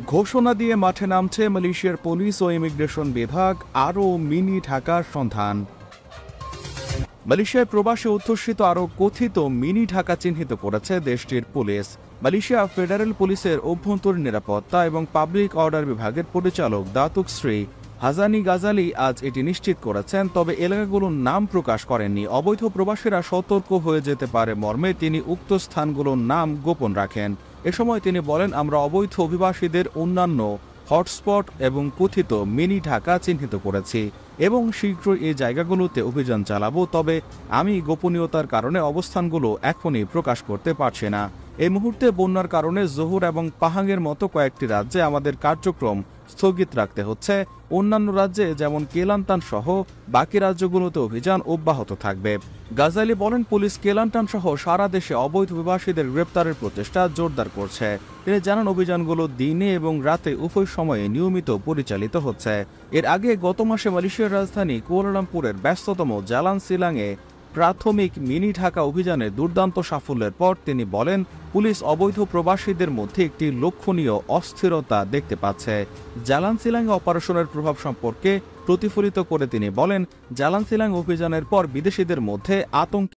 ঘোষণা দিয়ে মাঠে নামছে মালয়েশিয়ার পুলিশ ও ইমিগ্রেশন বিভাগ, আরও মিনি ঢাকার সন্ধান। মালয়েশিয়ায় প্রবাসী অধ্যুষিত আরও কথিত মিনি ঢাকা চিহ্নিত করেছে দেশটির পুলিশ। মালয়েশিয়া ফেডারেল পুলিশের অভ্যন্তরীণ নিরাপত্তা এবং পাবলিক অর্ডার বিভাগের পরিচালক দাতুক শ্রী হাজানি গাজালি আজ এটি নিশ্চিত করেছেন, তবে এলাকাগুলোর নাম প্রকাশ করেননি। অবৈধ প্রবাসীরা সতর্ক হয়ে যেতে পারে মর্মে তিনি উক্ত স্থানগুলোর নাম গোপন রাখেন। এ সময় তিনি বলেন, আমরা অবৈধ অভিবাসীদের অন্যান্য হটস্পট এবং কথিত মিনি ঢাকা চিহ্নিত করেছি এবং শীঘ্রই এই জায়গাগুলোতে অভিযান চালাবো, তবে আমি গোপনীয়তার কারণে অবস্থানগুলো এখনই প্রকাশ করতে পারছি না। এই মুহূর্তে বন্যার কারণে জোহর এবং পাহাংয়ের মতো কয়েকটি রাজ্যে আমাদের কার্যক্রম স্থগিত রাখতে হচ্ছে। অন্যান্য রাজ্যে যেমন কেলান্তান সহ বাকি রাজ্যগুলোতে অভিযান অব্যাহত থাকবে। গাজালি বলেন, পুলিশ কেলান্তান সহ সারা দেশে অবৈধ অভিবাসীদের গ্রেপ্তারের প্রচেষ্টা জোরদার করছে। তিনি জানান, অভিযানগুলো দিনে এবং রাতে উভয় সময়ে নিয়মিত পরিচালিত হচ্ছে। এর আগে গত মাসে মালয়েশিয়ার রাজধানী কুয়ালালামপুরের ব্যস্ততম জালান সিলাংয়ে প্রাথমিক মিনি ঢাকা অভিযানে দুর্দান্ত সাফল্যের পর তিনি বলেন, পুলিশ অবৈধ প্রবাসীদের মধ্যে একটি লক্ষণীয় অস্থিরতা দেখতে পাচ্ছে। জালান সিলাংয়ে অপারেশনের প্রভাব সম্পর্কে প্রতিফলিত করে তিনি বলেন, জালান সিলাং অভিযানের পর বিদেশিদের মধ্যে আতঙ্ক